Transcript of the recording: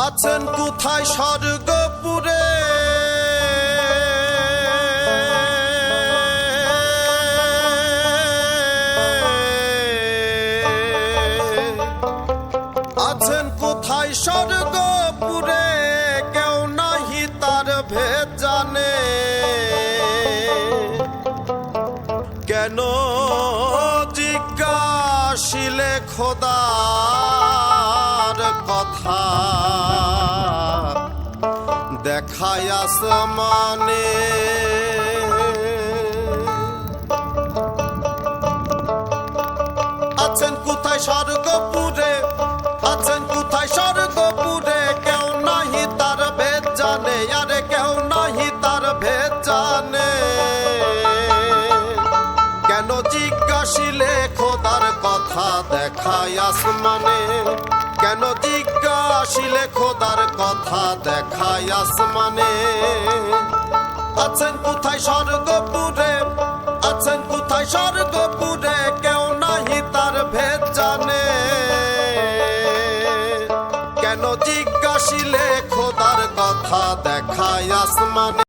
আছেন কোথায় স্বর্গপুরে, আছেন কোথায় স্বর্গপুরে, কেউ নাহি তার ভেদ জানে। কেন জিজ্ঞাসিলে খোদার কথা, দেখায় আসমানে। আছেন কোথায় স্বর্গপুরে, আছেন কোথায় স্বর্গপুরে, কেউ নাহি তার ভেদ জানে, আরে কেউ নাহি তার ভেদ জানে। কেন জিজ্ঞাসিলে খোদার কথা, দেখায় আসমানে। কেন জিজ্ঞাসিলে খোদার কথা, দেখায় আসমানে। আছেন কোথায় স্বর্গপুরে, আছেন কোথায় স্বর্গপুরে, কেউ নাহি তার ভেদ জানে। কেন জিজ্ঞাসিলে খোদার কথা, দেখায় আসমানে।